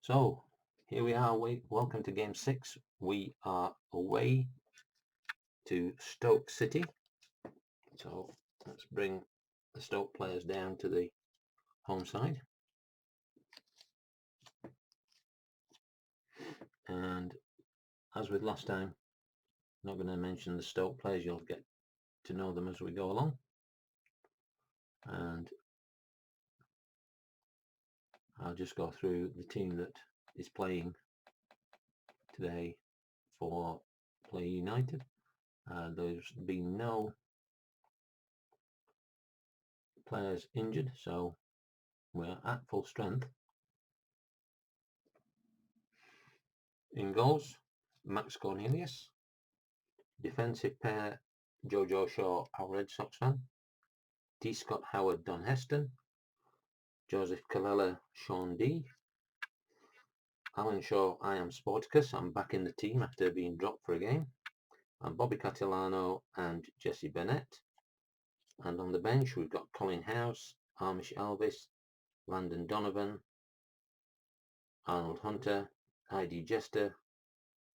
So here we are. Welcome to game 6. We are away to Stoke City. So let's bring the Stoke players down to the home side. And as with last time, I'm not going to mention the Stoke players. You'll get to know them as we go along. And I'll just go through the team that is playing today for Play United. There's been no players injured, so we're at full strength. In goals, Max Cornelius. Defensive pair, Jojo Shaw, our Red Sox fan. D. Scott Howard, Don Heston. Joseph Calella, Sean D. Alan Shaw, I am Sporticus. I'm back in the team after being dropped for a game. And Bobby Catalano and Jesse Bennett. And on the bench, we've got Colin House, Amish Elvis, Landon Donovan, Arnold Hunter, ID Jester,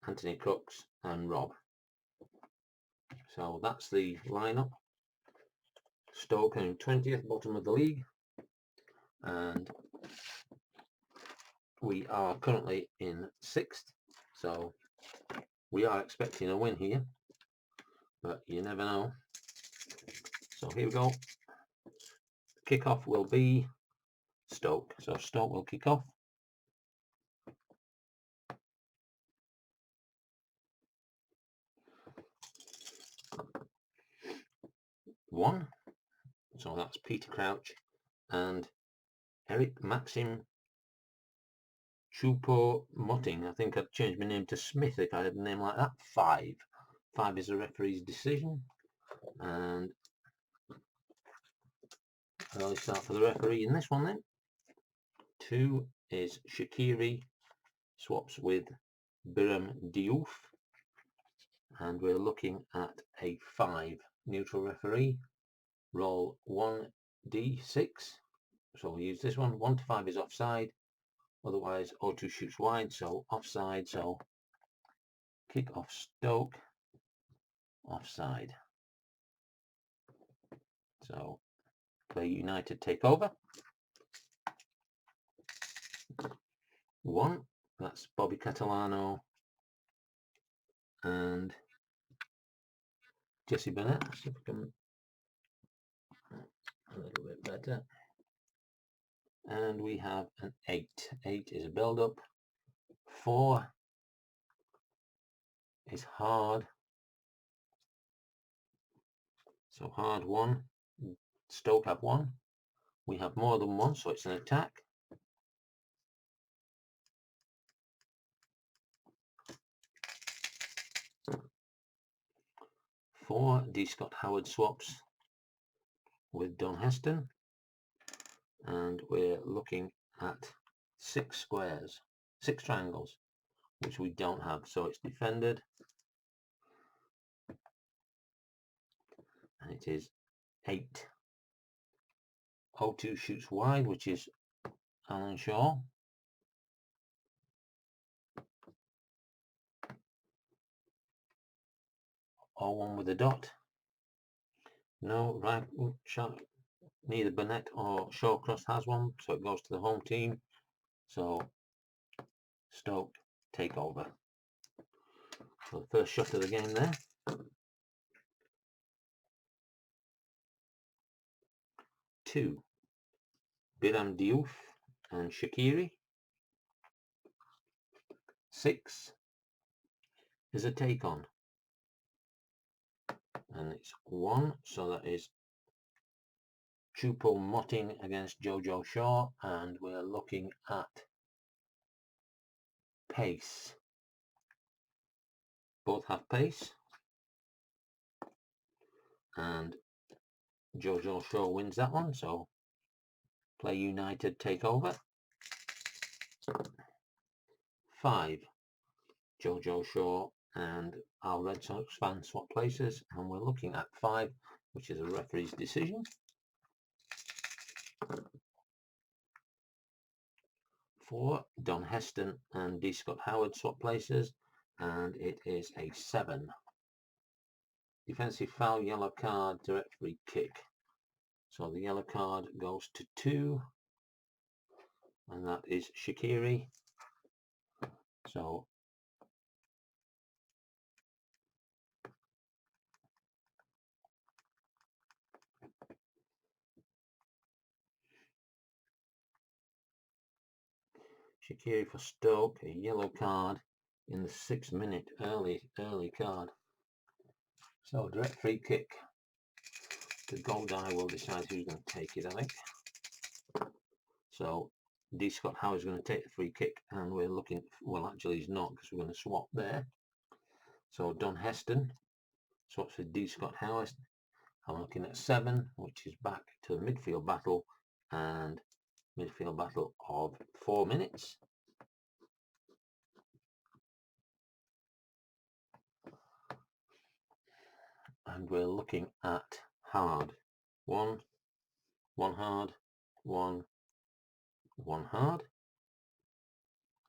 Anthony Crooks, and Rob. So that's the lineup. Stoke in 20th, bottom of the league. And we are currently in 6th, so we are expecting a win here, but you never know. So here we go. Kickoff will be Stoke, so Stoke will kick off. One, so that's Peter Crouch and Eric Maxim Choupo-Moting. I think I'd change my name to Smith if I had a name like that. 5 is the referee's decision, and early start for the referee in this one then. 2 is Shaqiri, swaps with Biram Diouf, and we're looking at a 5. Neutral referee, roll 1d6, so we'll use this one. 1 to 5 is offside, otherwise O2 shoots wide, so offside, so kick off Stoke, offside. So Play United take over. 1, that's Bobby Catalano and Jesse Bennett. See if we can a little bit better. And we have an 8. 8 is a build-up. 4 is hard. So hard 1. Stoke have 1. We have more than 1, so it's an attack. Four, D. Scott Howard swaps with Don Heston. And we're looking at 6 squares, 6 triangles, which we don't have, so it's defended. And it is 8. O2 shoots wide, which is Alan Shaw. O1 with a dot. No, right shot. Neither Burnett or Shawcross has one, so it goes to the home team. So Stoke take over. So the first shot of the game there. 2, Biram Diouf and Shaqiri. 6 is a take on, and it's 1, so that is Choupo-Moting against Jojo Shaw, and we're looking at pace. Both have pace, and Jojo Shaw wins that one, so Play United take over. 5, Jojo Shaw and our Red Sox fan swap places, and we're looking at 5, which is a referee's decision. 4. Don Heston and D. Scott Howard swap places, and it is a 7. Defensive foul, yellow card, direct free kick. So the yellow card goes to 2, and that is Shaqiri. So Shaqiri for Stoke, a yellow card in the 6th minute, early card. So direct free kick. The goal guy will decide who's going to take it, I think. So D. Scott Howard's going to take the free kick, and we're looking, well actually he's not, because we're going to swap there. So Don Heston swaps with D. Scott Howard. I'm looking at 7, which is back to the midfield battle, and midfield battle of 4 minutes. And we're looking at hard. 1 hard, 1 hard.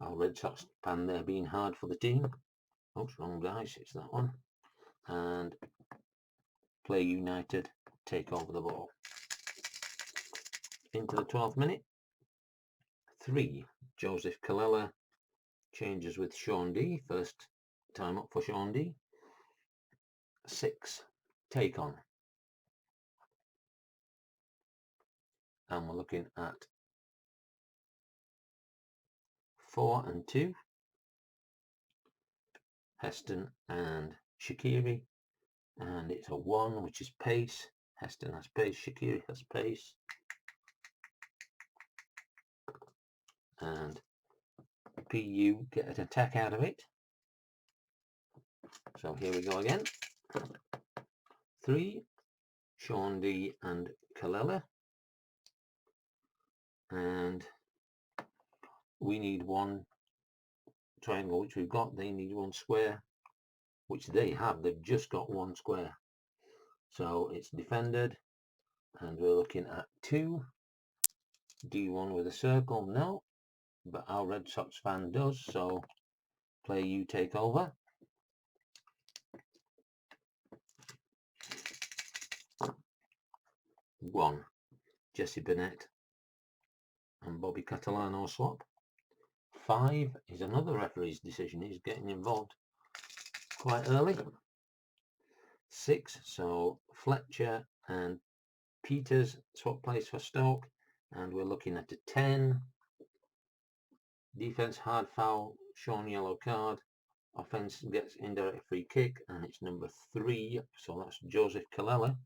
Our Red Sox fan there being hard for the team. Oops, wrong dice, it's that one. And Play United take over the ball. Into the 12th minute. 3. Joseph Kallela changes with Sean D. First time up for Sean D. 6. Take on. And we're looking at 4 and 2. Heston and Shaqiri. And it's a 1, which is pace. Heston has pace, Shaqiri has pace. And PU get an attack out of it. So here we go again. 3. Sean D and Kallela. And we need 1 triangle, which we've got. They need 1 square, which they have. They've just got 1 square. So it's defended, and we're looking at 2. D1 with a circle, no, but our Red Sox fan does, so Play you take over. One, Jesse Burnett and Bobby Catalano swap. 5 is another referee's decision. He's getting involved quite early. 6, so Fletcher and Peters swap place for Stoke, and we're looking at a 10. Defense hard foul, shown yellow card. Offense gets indirect free kick, and it's number 3, so that's Joseph Kallela.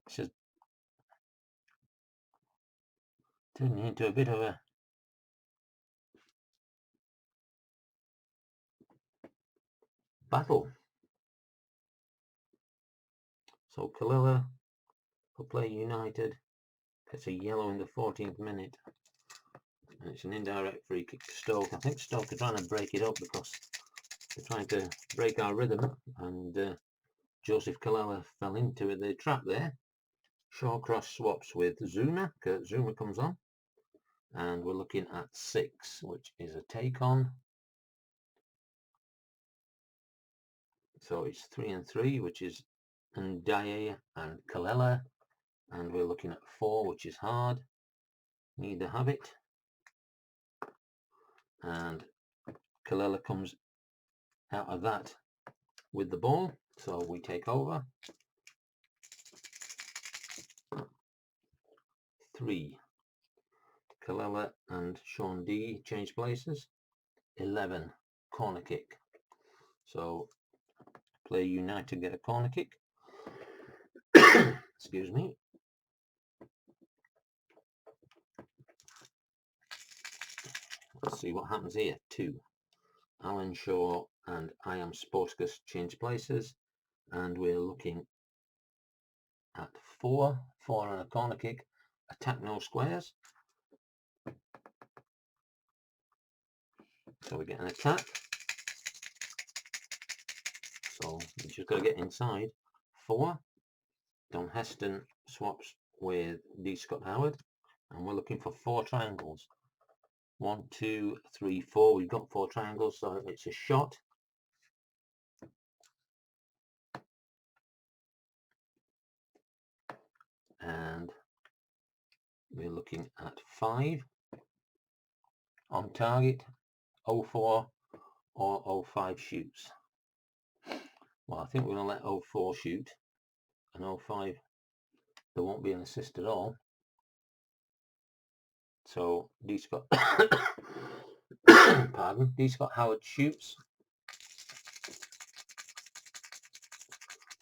This is turning into a bit of a battle. So Kallela for Play United gets a yellow in the 14th minute, and it's an indirect free kick to Stoke. I think Stoke are trying to break it up because they're trying to break our rhythm, and Joseph Kallela fell into the trap there. Shawcross swaps with Zuma. Kurt Zuma comes on, and we're looking at 6, which is a take on. So it's 3 and 3, which is Ndaye and Kallela, and we're looking at 4, which is hard. Neither have it, and Kallela comes out of that with the ball, so we take over. 3, Kallela and Sean D change places. 11, corner kick. So Play United get a corner kick. Excuse me. Let's see what happens here. 2, Alan Shaw and I Am Sportcus change places, and we're looking at 4 on a corner kick. Attack no squares. So we get an attack. So we just got to get inside. 4. Don Heston swaps with D. Scott Howard, and we're looking for 4 triangles. 1, 2, 3, 4. We've got 4 triangles, so it's a shot. And we're looking at 5 on target, 04 or 05 shoots. Well, I think we're going to let 04 shoot, and 05 there won't be an assist at all. So D. Scott pardon, D. Scott Howard shoots.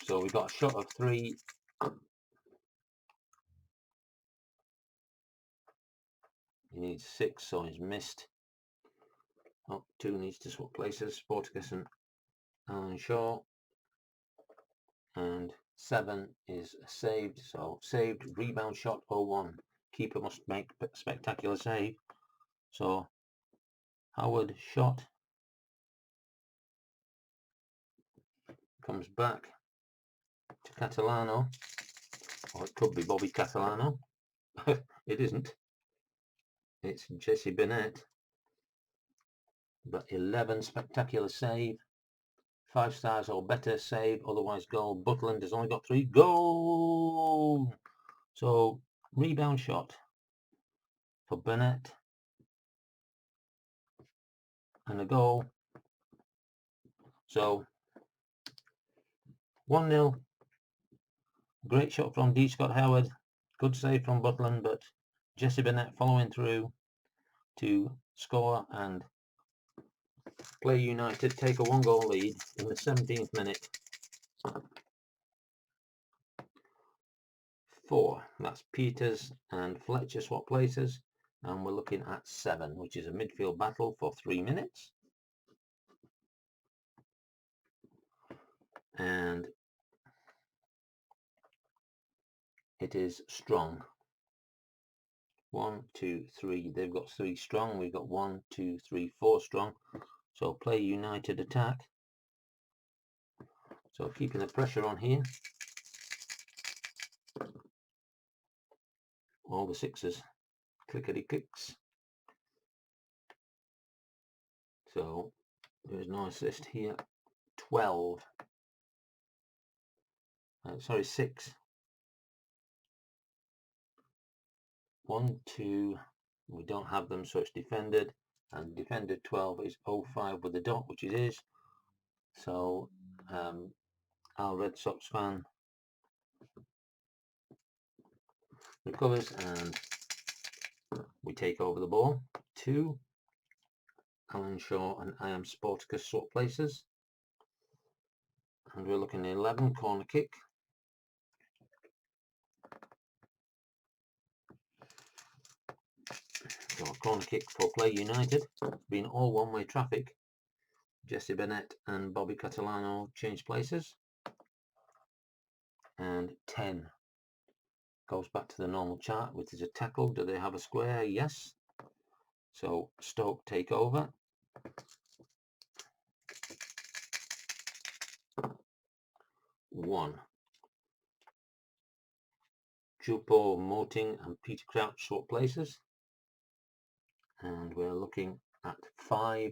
So we've got a shot of 3. He needs 6, so he's missed. Oh, 2 needs to swap places. Sporticus and Alan Shaw. And 7 is saved, so saved. Rebound shot 01. Keeper must make a spectacular save. So Howard shot, comes back to Catalano, or it could be Bobby Catalano. It isn't. It's Jesse Burnett. But 11, spectacular save. 5 stars or better save, otherwise goal. Butland has only got 3. Goal! So rebound shot for Burnett and a goal. So 1-0. Great shot from D. Scott Howard. Good save from Butland, but Jesse Burnett following through to score, and Play United take a 1-goal lead in the 17th minute. 4. That's Peters and Fletcher swap places, and we're looking at 7, which is a midfield battle for 3 minutes. And it is strong. 1, 2, 3. They've got 3 strong. We've got 1, 2, 3, 4 strong. So Play United attack. So keeping the pressure on here. All the 6s. Clickety clicks. So there's no assist here. 12. Sorry, 6. 1, 2. We don't have them, so it's defended. And defended 12 is 05 with the dot, which it is. So our Red Sox fan recovers and we take over the ball. 2. Alan Shaw and I Am Sporticus swap places. And we're looking at 11, corner kick. So a corner kick for Play United. It's been all one-way traffic. Jesse Burnett and Bobby Catalano change places. And 10 goes back to the normal chart, which is a tackle. Do they have a square? Yes. So Stoke take over. 1. Jupo Moting and Peter Crouch swap places. And we're looking at 5,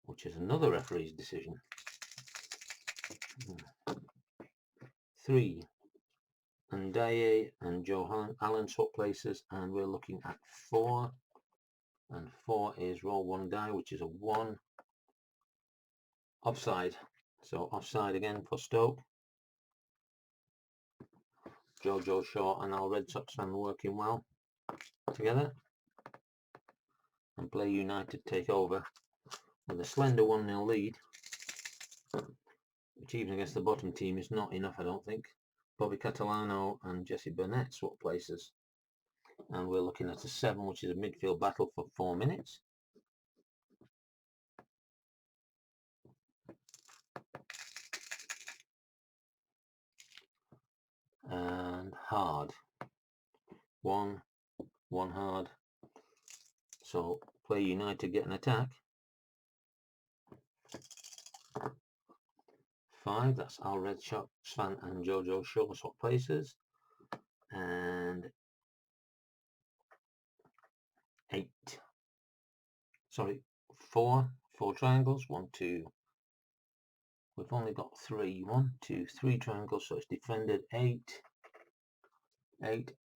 which is another referee's decision. 3. Ndaye and Joe Allen swap places, and we're looking at 4. And 4 is roll 1 die, which is a 1. Offside. So offside again for Stoke. Joe Shaw and our Red Sox fan working well together. And Play United take over with a slender 1-0 lead, which even against the bottom team is not enough, I don't think. Bobby Catalano and Jesse Burnett swap places. And we're looking at a 7, which is a midfield battle for 4 minutes. And hard. 1 hard. So Play United get an attack. 5, that's our Red Sox fan and Joe Shaw swap places. And 8. four triangles. 1, 2. We've only got 3. 1, 2, 3 triangles, so it's defended. 8.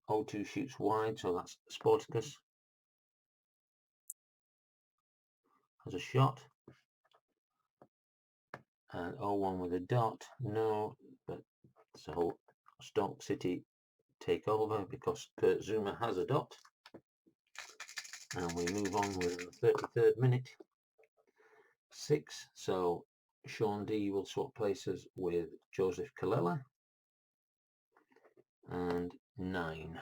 0-2 shoots wide, so that's Sporticus has a shot. And 0-1 with a dot, no, but so Stoke City take over because Kurt Zuma has a dot. And we move on with the 33rd minute. 6, so Sean D will swap places with Joseph Kallela. And 9,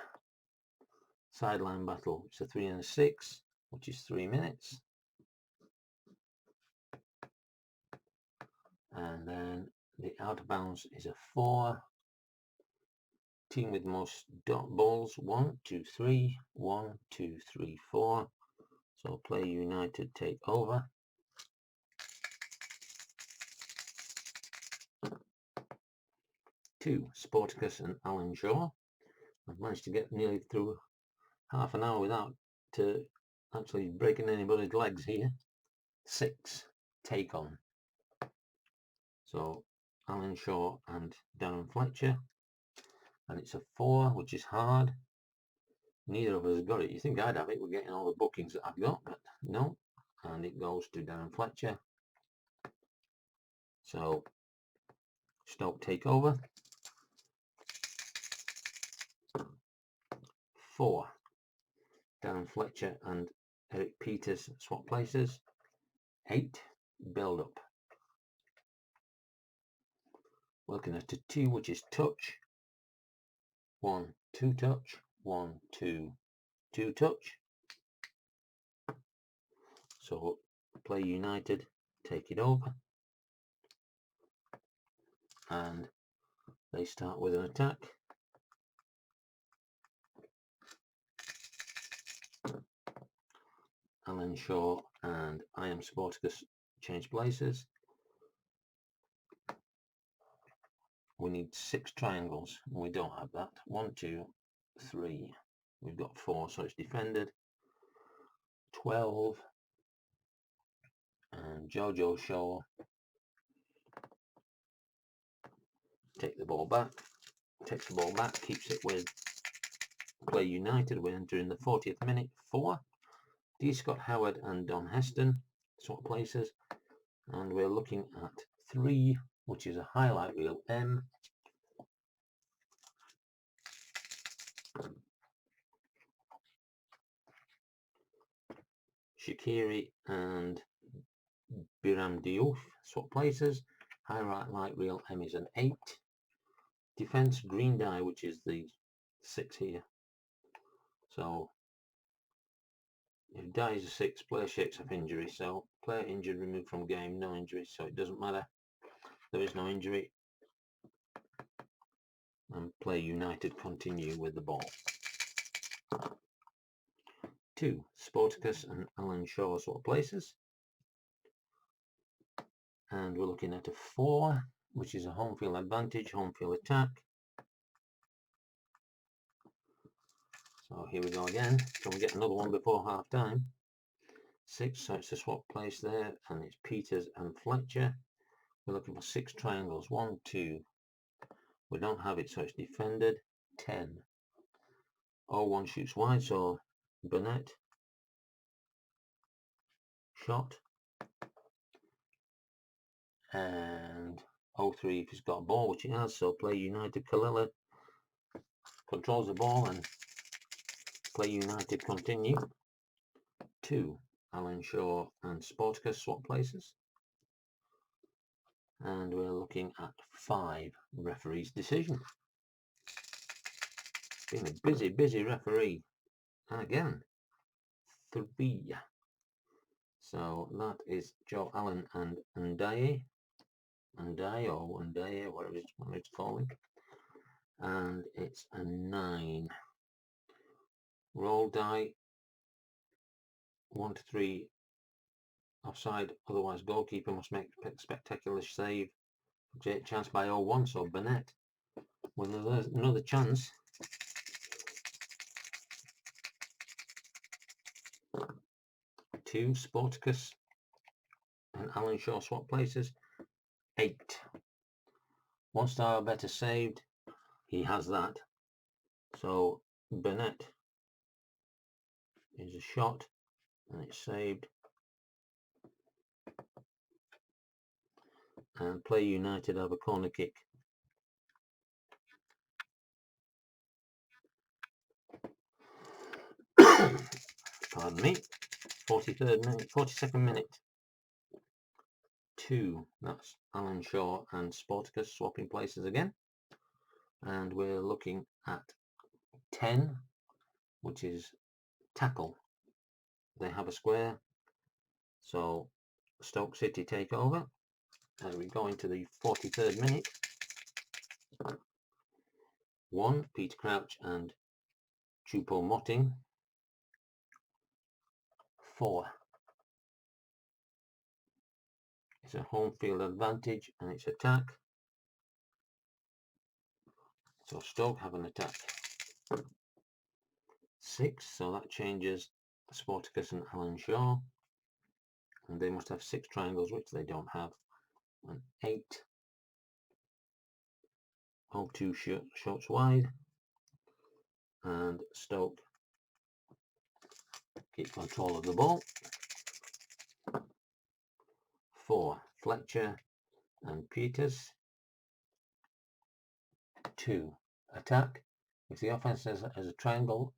sideline battle, it's a 3 and a 6, which is 3 minutes. And then the out of bounds is a 4. Team with most dot balls, 1, 2, 3, 1, 2, 3, 4. So Play United take over. 2, Sporticus and Alan Shaw. I've managed to get nearly through half an hour without actually breaking anybody's legs here. 6, Take On. So Alan Shaw and Darren Fletcher. And it's a 4, which is hard. Neither of us have got it. You think I'd have it, we're getting all the bookings that I've got, but no. And it goes to Darren Fletcher. So Stoke take over. 4, Darren Fletcher and Eric Peters swap places. 8, build up. Looking at a 2, which is touch. 1, 2 touch. 1, 2, 2 touch. So Play United take it over. And they start with an attack. Alan Shaw and I Am Sporticus change places. We need 6 triangles. We don't have that. 1, 2, 3. We've got 4, so it's defended. 12. And Jojo Shaw takes the ball back, keeps it with Play United. We're entering the 40th minute. 4, D. Scott Howard and Don Heston swap places, and we're looking at 3, which is a highlight reel M. Shaqiri and Biram Diouf swap places. Highlight reel M is an 8. Defense green die, which is the 6 here. So if die is a 6, player shakes off injury. So player injured, removed from game, no injury, so it doesn't matter. There is no injury. And Play United continue with the ball. 2, Sporticus and Alan Shaw swap places. And we're looking at a 4, which is a home field advantage, home field attack. So here we go again. Can we get another one before half time? 6, so it's a swap place there, and it's Peters and Fletcher. We're looking for 6 triangles. 1, 2. We don't have it, so it's defended. 10. 0-1 shoots wide, so Burnett. Shot. And 0-3 if he's got a ball, which he has, so Play United. Kallela controls the ball and Play United continue. 2, Alan Shaw and Sporticus swap places. And we're looking at 5, referee's decision. Been a busy referee. And again, 3. So that is Joe Allen and Ndaye, or Ndaye, whatever it's calling. And it's a 9. Roll die. 1 to 3 offside, otherwise goalkeeper must make a spectacular save. Great chance by 0-1, so Burnett with another chance. 2. Sporticus and Alan Shaw swap places. 8. 1 star or better saved. He has that. So Burnett is a shot and it's saved. And Play United have a corner kick. Pardon me. 43rd minute, 42nd minute. 2. That's Alan Shaw and Sporticus swapping places again. And we're looking at 10, which is tackle. They have a square. So Stoke City take over. As we go into the 43rd minute. 1. Peter Crouch and Choupo-Moting. 4. It's a home field advantage and it's attack. So Stoke have an attack. 6, so that changes Sporticus and Alan Shaw. And they must have 6 triangles, which they don't have. And 8. 2 shots wide. And Stoke keep control of the ball. 4. Fletcher and Peters. 2. Attack. If the offense has a triangle,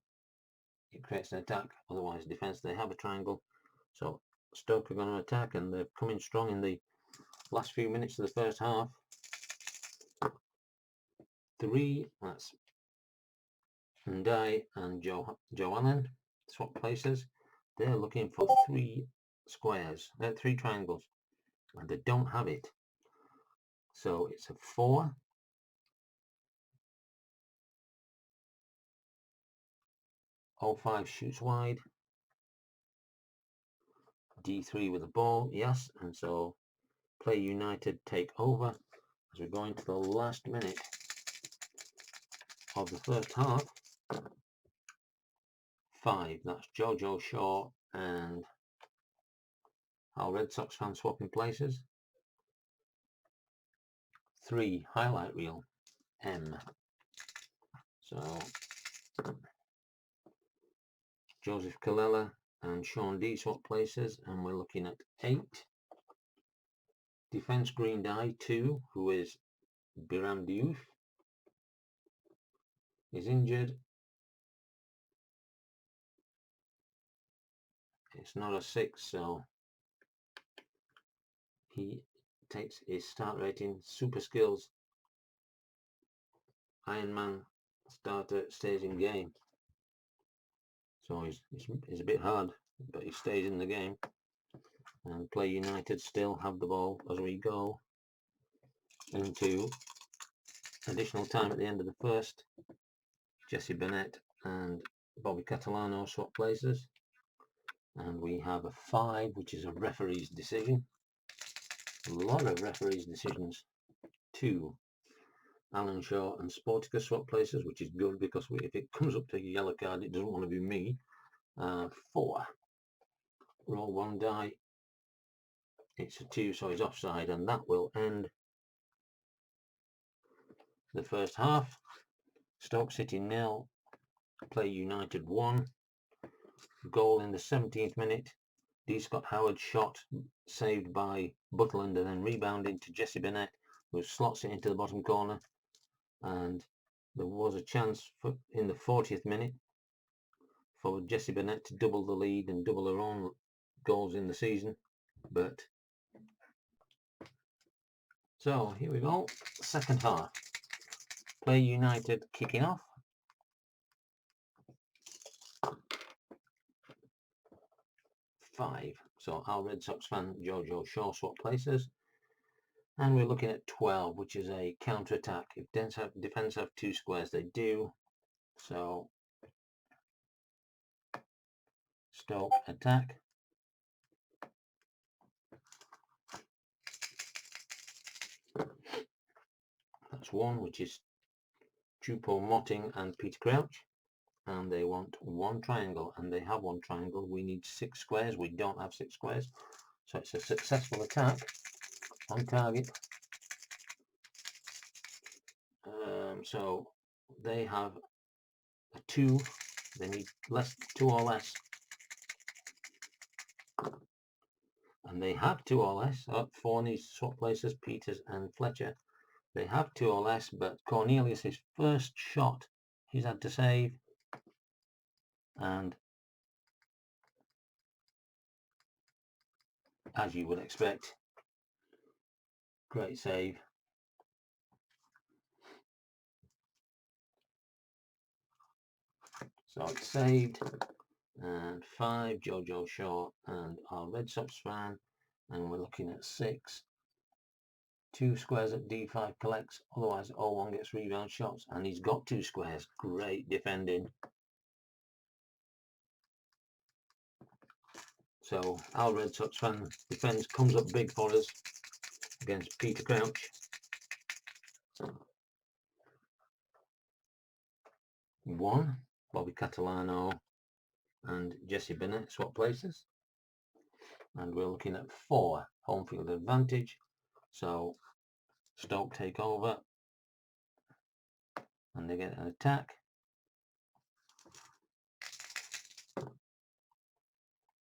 it creates an attack. Otherwise, defense, they have a triangle. So Stoke are going to attack, and they're coming strong in the last few minutes of the first half. 3. That's Ndai and Joe Allen swap places. They're looking for 3 squares, 3 triangles, and they don't have it. So it's a 4. 05 shoots wide. D3 with the ball, yes, and so Play United take over as we go into the last minute of the first half. 5, that's Jojo Shaw and our Red Sox fan swapping places. 3, highlight reel, M. So Joseph Kallela and Sean D swap places, and we're looking at 8. Defense green die 2, who is Biram Diouf, is injured. It's not a 6, so he takes his start rating. Super skills, Iron Man starter, stays in game. So he's a bit hard, but he stays in the game. And Play United still have the ball as we go into additional time at the end of the first. Jesse Burnett and Bobby Catalano swap places. And we have a 5, which is a referee's decision. A lot of referee's decisions. 2. Alan Shaw and Sporticus swap places, which is good because if it comes up to a yellow card, it doesn't want to be me. 4. Roll 1 die. It's a 2, so he's offside, and that will end the first half. Stoke City 0, Play United 1. Goal in the 17th minute. D. Scott Howard shot saved by Butland and then rebounded to Jesse Burnett, who slots it into the bottom corner. And there was a chance in the 40th minute for Jesse Burnett to double the lead and double her own goals in the season. But so here we go, second half. Play United kicking off. Five. So our Red Sox fan Jojo Shaw swap places. And we're looking at 12, which is a counter-attack. If defense have 2 squares, they do. So Stoke attack. That's 1, which is Choupo-Moting and Peter Crouch. and they want one triangle, and they have one triangle. We need 6 squares. We don't have 6 squares, so it's a successful attack on target. So they have a 2. They need 2 or less, and they have 2 or less. 4 needs to swap places. Peters and Fletcher, they have 2 or less, but Cornelius' first shot he's had to save, and as you would expect, great save. So it's saved, and 5 Jojo Shaw and our Red Sox fan, and we're looking at 6. 2 squares at D5 collects, otherwise 0-1 gets rebound shots, and he's got 2 squares. Great defending. So our Red Sox fan defense comes up big for us against Peter Crouch. 1, Bobby Catalano and Jesse Bennett swap places, and we're looking at 4 home field advantage. So Stoke take over and they get an attack.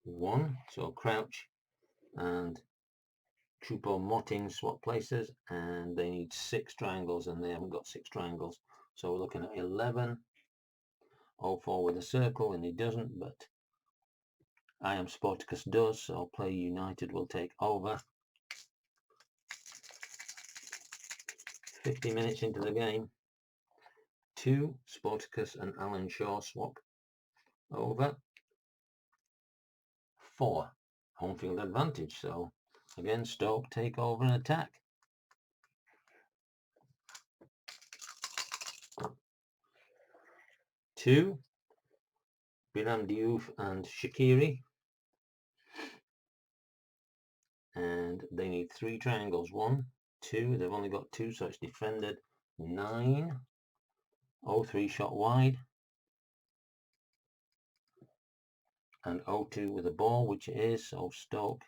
1, so Crouch and Choupo-Moting swap places, and they need 6 triangles, and they haven't got 6 triangles. So we're looking at 11. 0-4 with a circle, and he doesn't, but I Am Sporticus does, so Play United will take over. 50 minutes into the game. 2, Sporticus and Alan Shaw swap over. 4, home field advantage, so again Stoke take over and attack. 2, Biram Diouf and Shaqiri, and they need 3 triangles. 1, 2, they've only got 2, so it's defended. 9, 0-3 shot wide, and 0-2 with a ball, which it is, so Stoke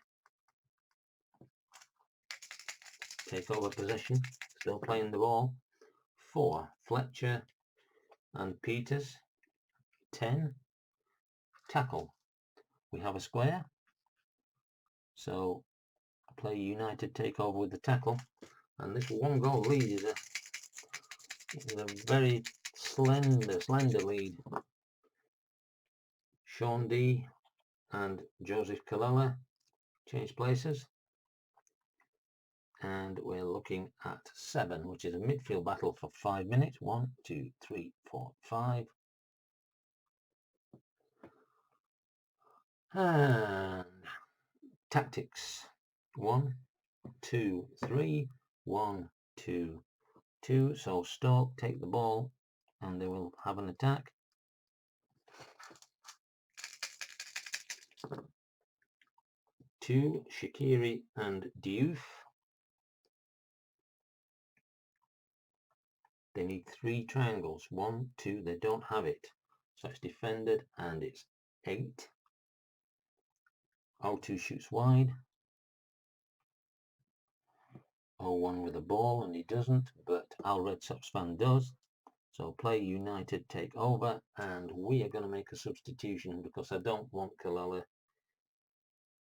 take over possession, still playing the ball. 4, Fletcher and Peters. 10, tackle. We have a square, so Play United take over with the tackle, and this 1 goal lead is a very slender lead. Sean D and Joseph Kalala change places, and we're looking at 7, which is a midfield battle for 5 minutes. 1, 2, 3, 4, 5. And tactics. 1, 2, 3. 1, 2, 2. So Stoke take the ball and they will have an attack. 2, Shaqiri and Diouf. They need 3 triangles. 1, 2, they don't have it. So it's defended, and it's 8. 0-2 shoots wide. 0-1 with a ball, and he doesn't, but our Red Sox fan does. So Play United take over, and we are going to make a substitution because I don't want Kalala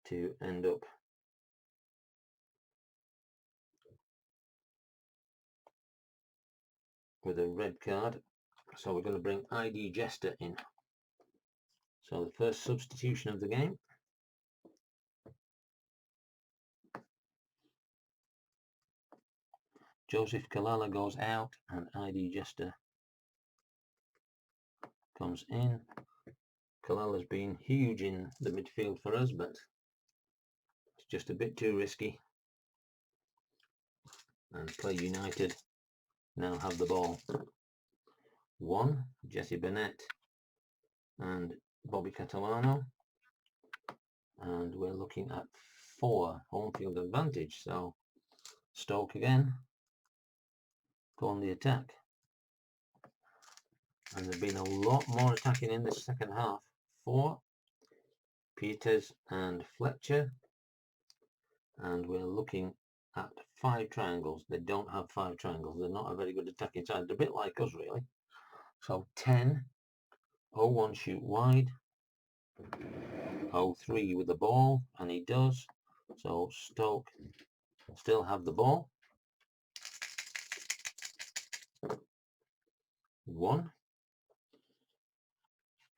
to end up with a red card. So we're going to bring ID Jester in. So the first substitution of the game. Joseph Kalala goes out and ID Jester comes in. Kalala's been huge in the midfield for us, but it's just a bit too risky. And Play United now have the ball. 1, Jesse Bennett and Bobby Catalano, and we're looking at 4, home field advantage. So Stoke again go on the attack. And there's been a lot more attacking in the second half. 4, Peters and Fletcher. And we're looking at 5 triangles. They don't have 5 triangles. They're not a very good attacking side. They're a bit like us, really. So 10, 0-1 shoot wide, 0-3 with the ball, and he does. So Stoke still have the ball. 1,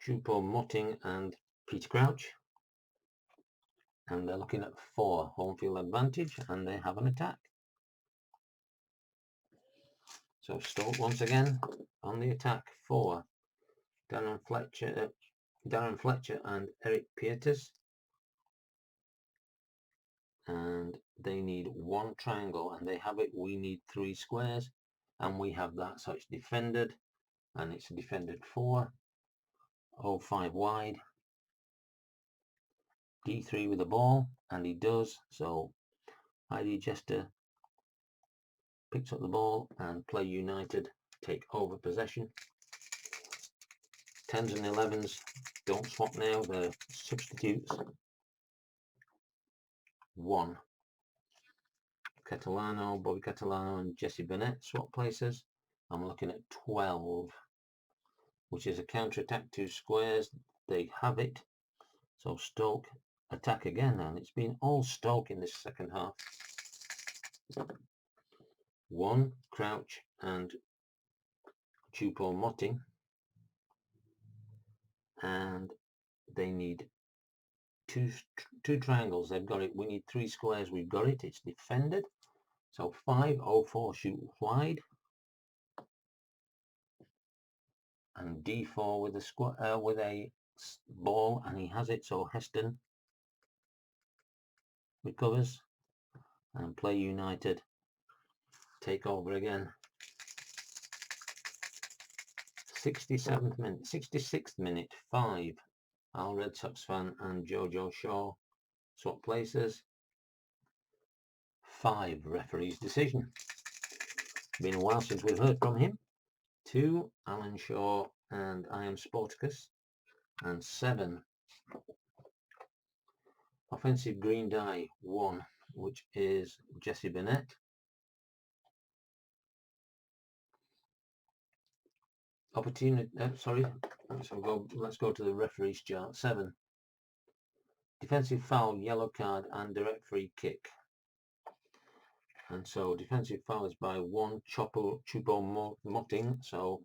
Choupo-Moting and Peter Crouch. And they're looking at 4, home field advantage, and they have an attack. So Stoke once again on the attack. 4, Darren Fletcher and Eric Peters. And they need 1 triangle, and they have it. We need 3 squares, and we have that. So it's defended, and it's defended 4, 0-5 wide, D3 with the ball, and he does. So ID Jester picks up the ball, and Play United take over possession. 10s and 11s don't swap now, they're substitutes. 1, Bobby Catalano and Jesse Burnett swap places. I'm looking at 12, which is a counter-attack 2 squares. They have it. So Stoke attack again, and it's been all Stoke in this second half. 1, Crouch and Choupo-Moting, and they need two triangles. They've got it. We need 3 squares. We've got it. It's defended. So 5, 0-4 shoot wide, and D4 with a ball, and he has it. So Heston recovers, and Play United take over again. 66th minute, 5, Al Red Sox fan and Jojo Shaw swap places. 5, referee's decision. Been a while since we've heard from him. 2, Alan Shaw and I Am Sporticus. And 7, offensive green die 1, which is Jesse Burnett. Let's go to the referee's chart. 7, defensive foul, yellow card, and direct free kick. And so defensive foul is by 1, Choupo-Moting. So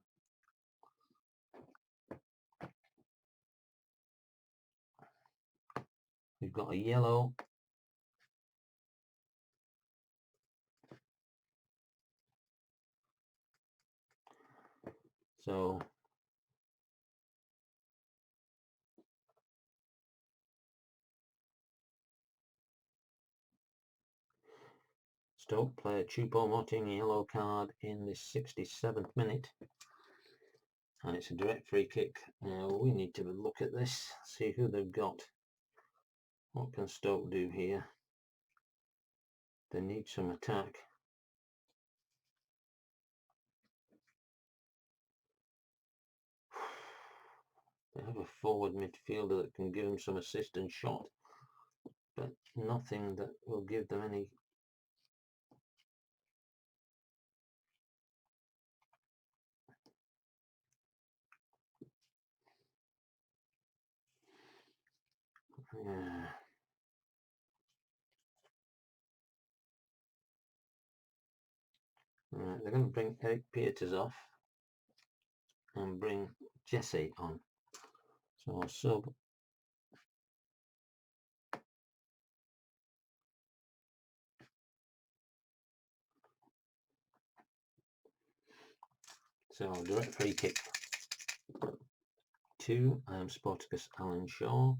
we've got a yellow. So Stoke player Choupo-Moting, yellow card in the 67th minute. And it's a direct free kick. Now we need to look at this, see who they've got. What can Stoke do here? They need some attack. They have a forward midfielder that can give them some assist and shot, but nothing that will give them any. Yeah. Right, they're going to bring Eric Peters off and bring Jesse on. So I'll sub. So direct free kick 2, I Am Sporticus Alan Shaw,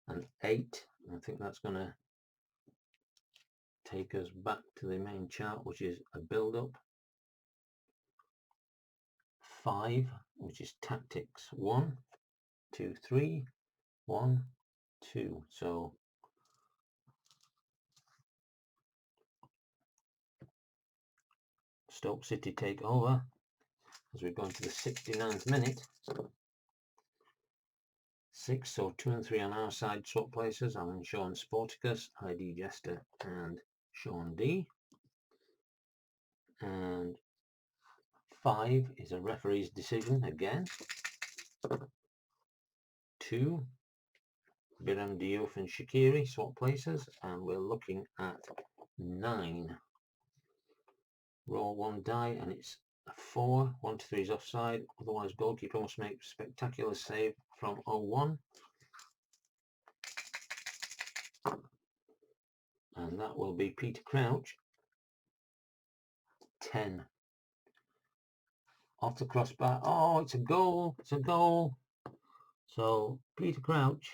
and 8. I think that's going to take us back to the main chart, which is a build-up. 5, which is tactics 1, 2, 3, 1, 2. So Stoke City take over. as we go into the 69th minute. 6, so 2 and 3 on our side swap places. Alan, Sean, Sporticus, ID Jester and Sean D. And 5 is a referee's decision again. 2, Biram Diouf and Shaqiri swap places, and we're looking at 9. Roll 1 die, and it's a 4. 1 to 3 is offside, otherwise goalkeeper must make spectacular save from 0-1. And that will be Peter Crouch. 10. Off the crossbar. Oh, it's a goal. It's a goal. So Peter Crouch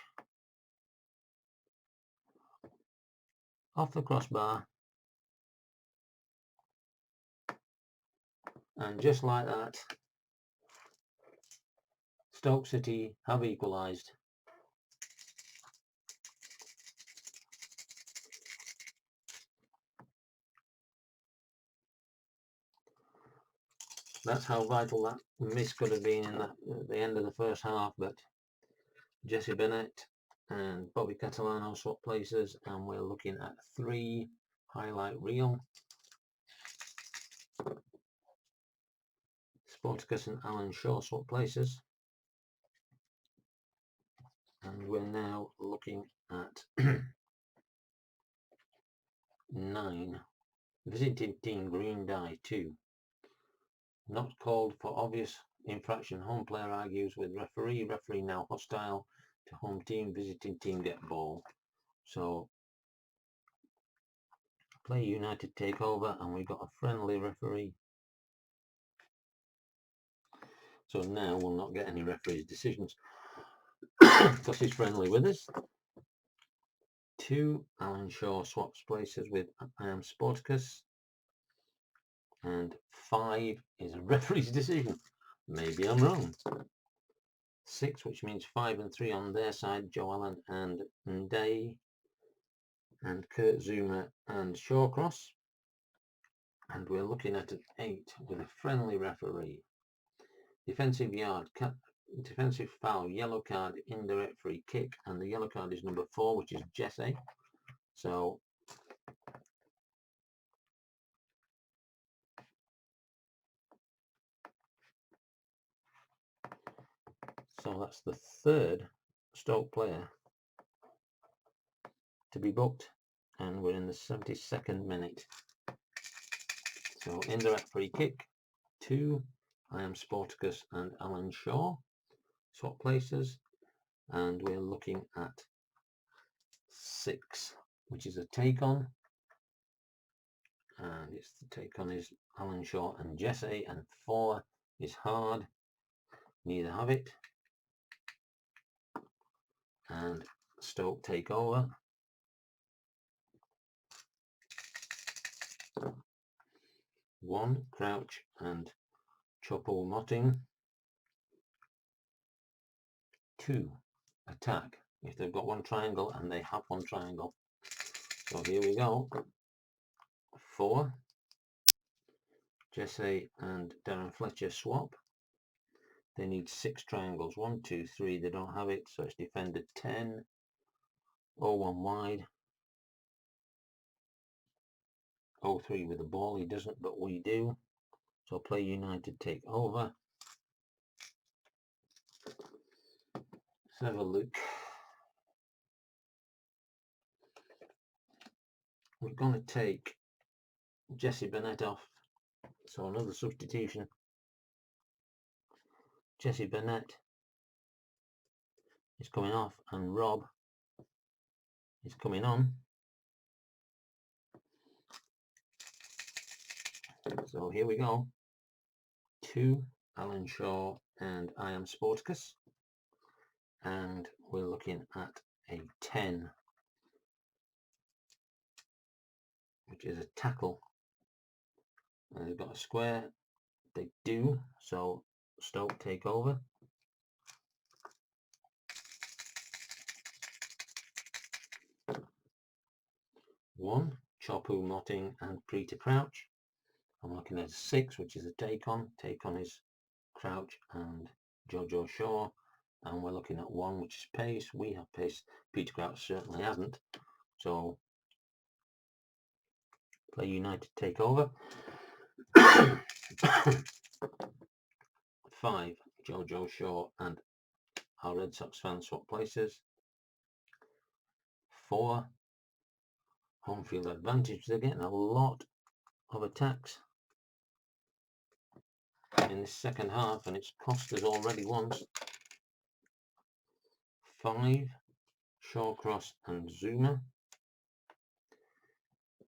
off the crossbar. And just like that, Stoke City have equalised. That's how vital that miss could have been in the end of the first half. But Jesse Bennett and Bobby Catalano swap places, and we're looking at 3 highlight reel. Sporticus and Alan Shaw swap places. And we're now looking at 9. Visiting team green die 2. Not called for obvious infraction. Home player argues with referee. Referee now hostile to home team. Visiting team get ball. So Play United take over, and we've got a friendly referee. So now we'll not get any referee's decisions because he's friendly with us. 2, Alan Shaw swaps places with Sporticus. And 5 is a referee's decision. Maybe I'm wrong. 6, which means 5 and 3 on their side, Joe Allen and Nday, and Kurt Zuma and Shawcross. And we're looking at an 8 with a friendly referee. Defensive yard, defensive foul, yellow card, indirect free kick, and the yellow card is number 4, which is Jesse. So that's the 3rd Stoke player to be booked, and we're in the 72nd minute. So indirect free kick, 2, I am Sporticus and Alan Shaw swap places, and we're looking at 6, which is a take on, and it's the take on is Alan Shaw and Jesse, and 4 is hard, neither have it, and Stoke take over. 1, Crouch and Chopo Motting. 2, attack, if they've got 1 triangle, and they have 1 triangle. So here we go. 4, Jesse and Darren Fletcher swap. They need 6 triangles. 1, 2, 3. They don't have it, so it's defender 10. 0-1 wide. 0-3 with the ball. He doesn't, but we do. So Play United take over. Let's have a look. We're going to take Jesse Bennett off. So another substitution. Jesse Bennett is coming off, and Rob is coming on. So here we go. 2, Alan Shaw and I am Sporticus. And we're looking at a 10, which is a tackle. And they've got a square. They do. So Stoke take over. 1, Chopu Motting and Peter Crouch. I'm looking at a 6, which is a take on. Take on is Crouch and Jojo Shaw, and we're looking at one which is pace. We have pace. Peter Crouch certainly hasn't. So Play United take over. 5, Jojo Shaw and our Red Sox fans swap places. 4, home field advantage. They're getting a lot of attacks in the second half, and it's cost us already once. 5, Shawcross and Zuma.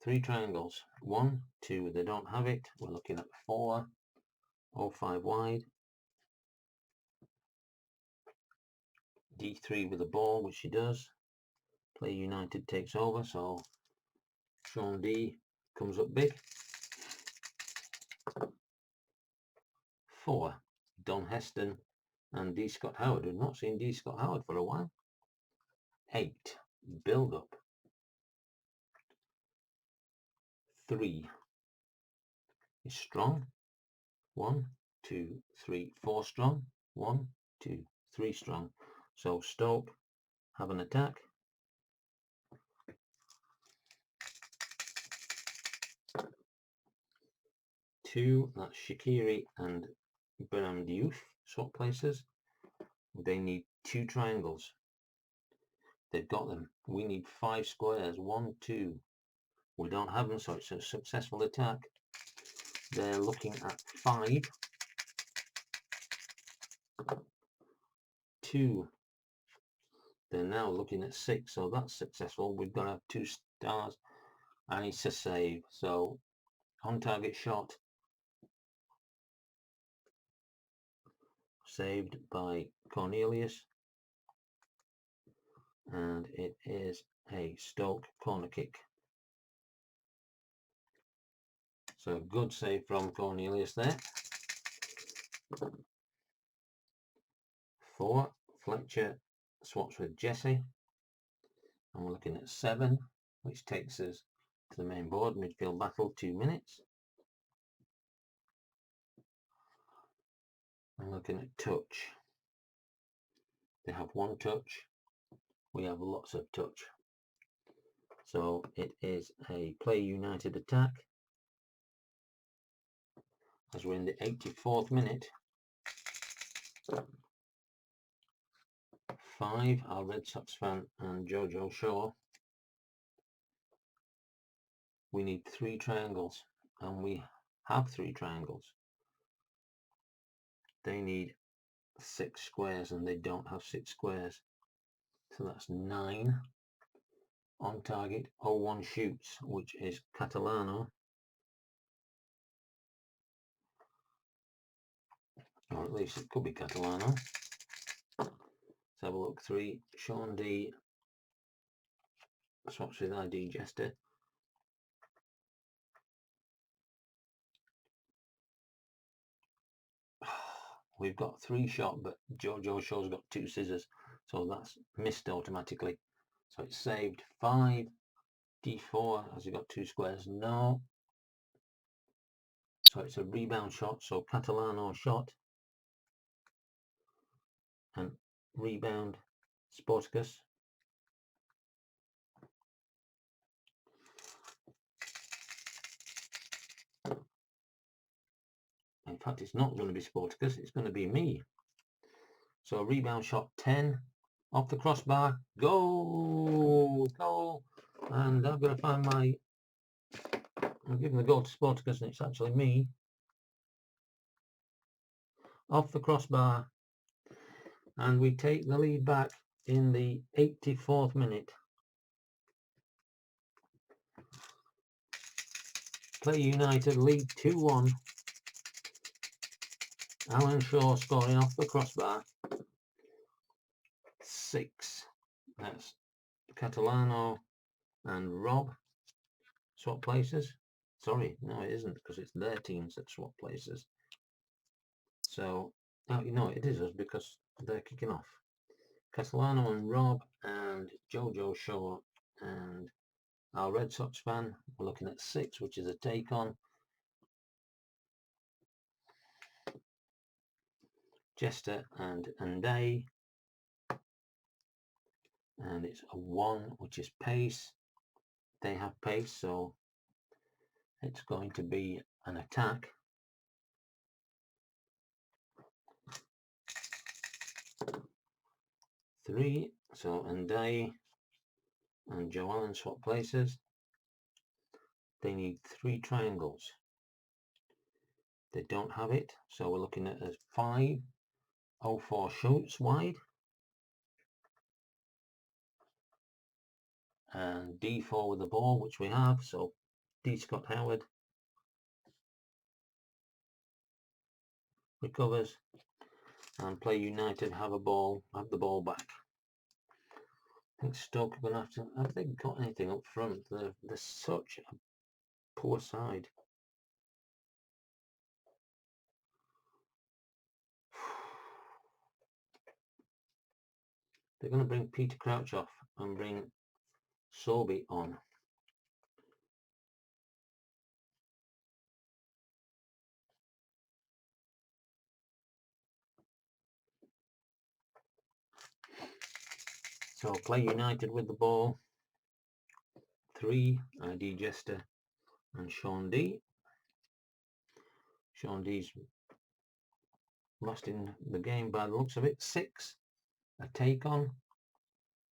3 triangles. 1, 2, they don't have it. We're looking at 4, 05 wide. D3 with the ball, which she does. Play United takes over, so Sean D comes up big. 4, Don Heston and D. Scott Howard. We've not seen D. Scott Howard for a while. 8, build up. 3 is strong. 1, 2, 3, 4 strong. 1, 2, 3 strong. So Stoke have an attack. 2, that's Shaqiri and Bernam Diouf swap places. They need 2 triangles. They've got them. We need 5 squares. 1, 2. We don't have them, so it's a successful attack. They're looking at 5. 2. They're now looking at 6, so that's successful. We've got to have 2 stars, and it's a save. So on target shot saved by Cornelius, and it is a Stoke corner kick. So good save from Cornelius there. 4, Fletcher swaps with Jesse, and we're looking at 7, which takes us to the main board. Midfield battle, 2 minutes. I'm looking at touch. They have 1 touch. We have lots of touch. So it is a Play United attack, as we're in the 84th minute. 5, our Red Sox fan and Jojo Shaw. We need 3 triangles, and we have 3 triangles. They need 6 squares, and they don't have 6 squares. So that's 9. On target, 01 shoots, which is Catalano. Or at least it could be Catalano. Let's have a look. 3, Sean D swaps with ID Jester. We've got 3 shot, but Jojo Shaw's got 2 scissors, so that's missed automatically. So it's saved. 5, D4, has he got 2 squares? No. So it's a rebound shot, so Catalano shot. And rebound, Sporticus. In fact, it's not going to be Sporticus, it's going to be me. So rebound shot 10, off the crossbar, goal, goal. And I've got to find my, I'm giving the goal to Sporticus, and it's actually me. Off the crossbar, and we take the lead back in the 84th minute. Play United lead 2-1. Alan Shaw scoring off the crossbar. 6. That's Catalano and Rob swap places. Sorry, no it isn't, because it's their teams that swap places. So, oh, you know, it is us because they're kicking off. Catalano and Rob and Jojo Shaw and our Red Sox fan. We're looking at 6, which is a take on. Jester and Unday, and it's a 1, which is pace. They have pace, so it's going to be an attack. Three, so Unday and Joe Allen swap places. They need 3 triangles. They don't have it, so we're looking at a 5. 04 shoots wide. And D4 with the ball, which we have, so D. Scott Howard recovers, and Play United have the ball back. I think Stoke are going to have they got anything up front? They're such a poor side. They're going to bring Peter Crouch off and bring Sorby on. So Play United with the ball. 3, ID Jester and Sean D. Sean D's lost in the game by the looks of it. 6, a take on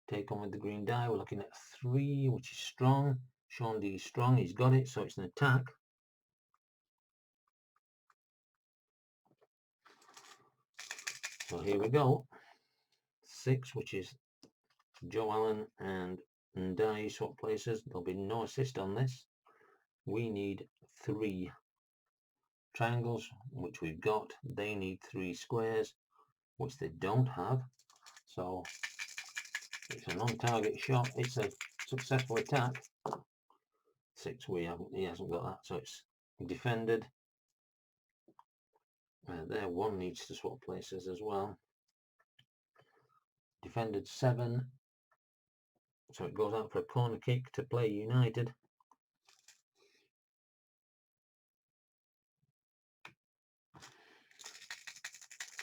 with the green die. We're looking at 3, which is strong. Sean D is strong, he's got it, so it's an attack. So here we go. 6, which is Joe Allen and Die swap places. There'll be no assist on this. We need 3 triangles, which we've got. They need 3 squares, which they don't have. So it's an on-target shot. It's a successful attack. 6, he hasn't got that, so it's defended. There, 1 needs to swap places as well. Defended 7, so it goes out for a corner kick to Play United.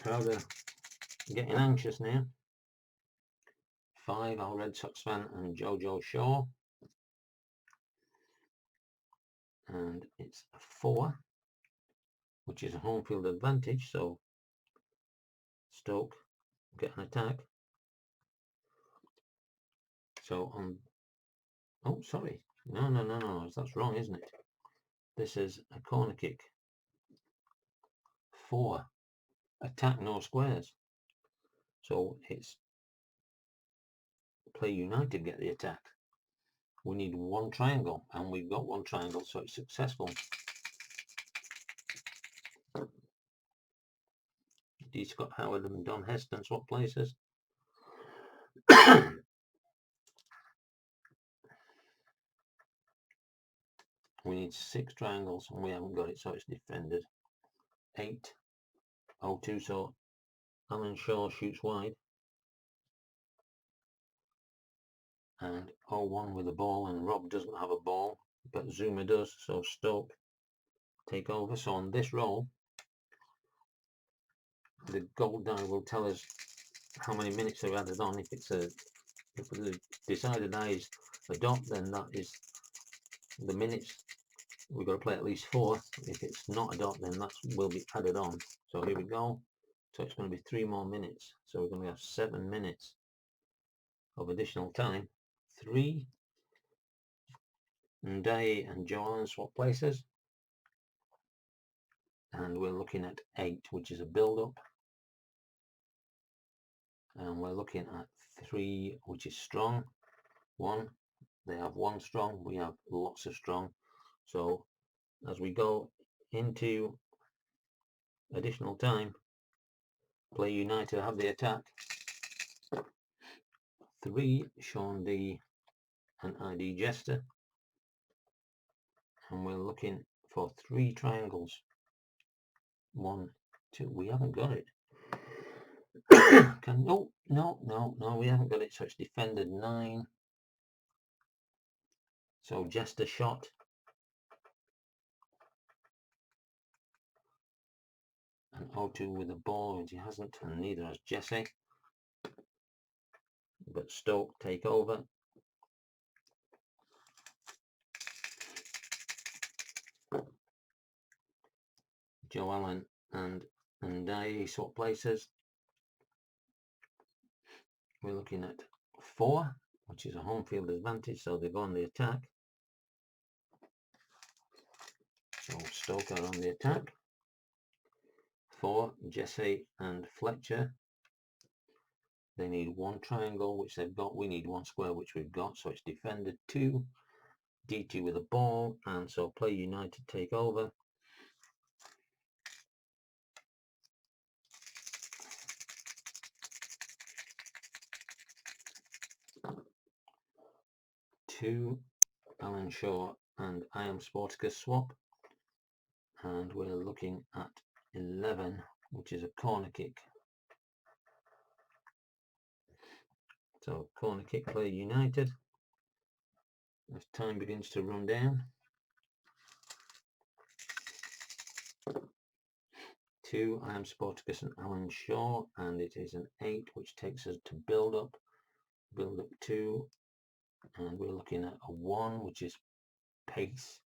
Crowd are getting anxious now. 5, our Red Sox fan and Jojo Shaw, and it's a 4, which is a home field advantage, so Stoke get an attack. So oh sorry, no, that's wrong, isn't it? This is a corner kick. 4, attack, no squares, so it's Play United get the attack. We need 1 triangle, and we've got 1 triangle, so it's successful. D. Scott Howard and Don Heston swap places. We need 6 triangles, and we haven't got it, so it's defended. 8, 0-2, so Alan Shaw shoots wide. And 0-1 with the ball, and Rob doesn't have a ball, but Zuma does, so Stoke take over. So on this roll, the gold die will tell us how many minutes they've added on. If the decided die is a dot, then that is the minutes. We've got to play at least 4. If it's not a dot, then that will be added on. So here we go. So it's going to be 3 more minutes. So we're going to have 7 minutes of additional time. 3, and Day and Joanne swap places. And we're looking at 8, which is a build-up. And we're looking at 3, which is strong. 1, they have 1 strong, we have lots of strong. So as we go into additional time, Play United have the attack. 3, Sean D and ID Jester. And we're looking for 3 triangles. 1, 2, we haven't got it. No, we haven't got it, so it's defended. 9. So Jester shot. and O2 with the ball, which he hasn't, and neither has Jesse. But Stoke take over. Joe Allen and Ndai swap places. We're looking at 4, which is a home field advantage, so they go on the attack. So Stoke are on the attack. 4, Jesse and Fletcher. They need 1 triangle, which they've got. We need 1 square, which we've got. So it's defender 2, D2 with the ball, and so Play United take over. Two, Alan Shaw and I Am Sporticus swap, and we're looking at 11, which is a corner kick. So corner kick, Play United. As time begins to run down. 2, I Am Sporticus and Alan Shaw, and it is an 8, which takes us to build up 2, and we're looking at a 1, which is pace.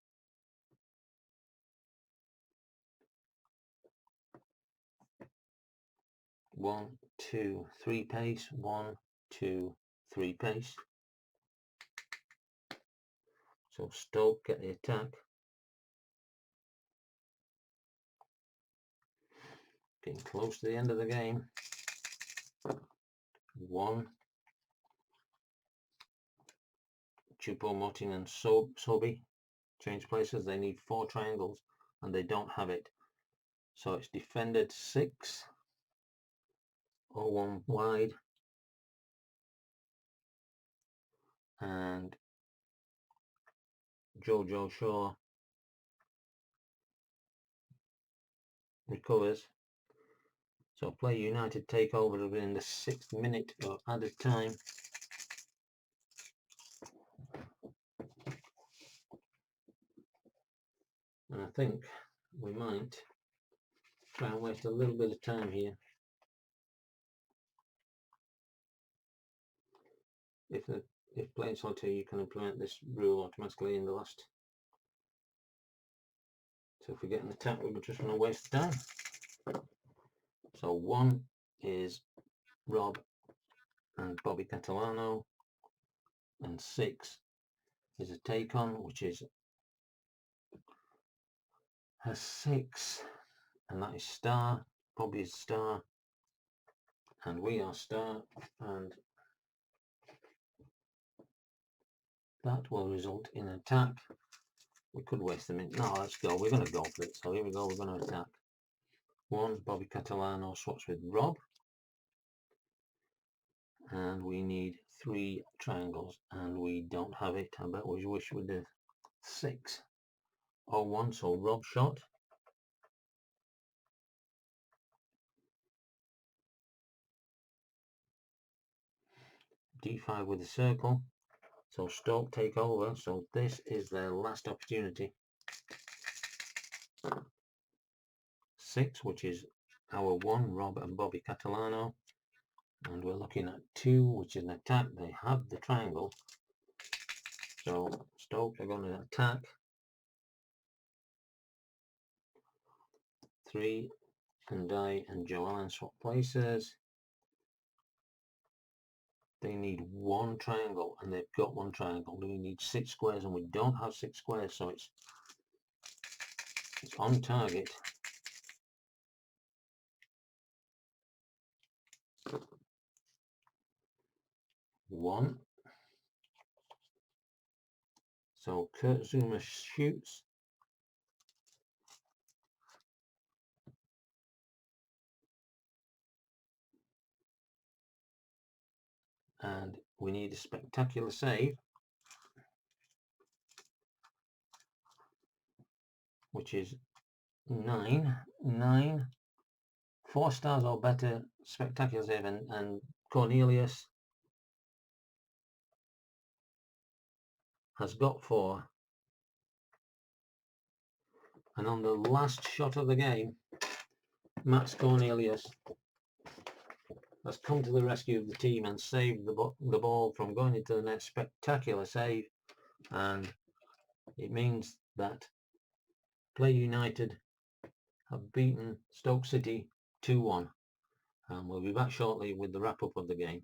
One, 2, 3 pace. 1, 2, 3 pace. So Stoke get the attack. Getting close to the end of the game. 1. Choupo-Moting and Sobi change places. They need 4 triangles and they don't have it. So it's defended 6. 0-1 wide. And Jojo Shaw recovers. So Play United take over within the 6th minute of added time. And I think we might try and waste a little bit of time here. If playing solitaire, you can implement this rule automatically in the last. So if we get an attack, we're just going to waste time. So 1 is Rob and Bobby Catalano, and 6 is a take on, which is a 6, and that is star. Bobby is star, and we are star, and that will result in an attack. We could waste a minute. No, let's go. We're going to go for it. So here we go. We're going to attack. 1, Bobby Catalano swaps with Rob. And we need 3 triangles, and we don't have it. I bet we wish we did. 6. 0-1, so Rob shot. D5 with a circle. So Stoke take over. So this is their last opportunity. 6, which is our 1, Rob and Bobby Catalano. And we're looking at 2, which is an attack. They have the triangle. So Stoke are going to attack. 3, Ndai and Joe Allen swap places. They need 1 triangle, and they've got 1 triangle. We need 6 squares, and we don't have 6 squares, so it's on target. One. So Kurt Zuma shoots. And we need a spectacular save, which is 9. 9. 4 stars or better, spectacular save, and Cornelius has got 4. And on the last shot of the game, Max Cornelius has come to the rescue of the team and saved the ball from going into the net. Spectacular save, and it means that Play United have beaten Stoke City 2-1, and we'll be back shortly with the wrap up of the game.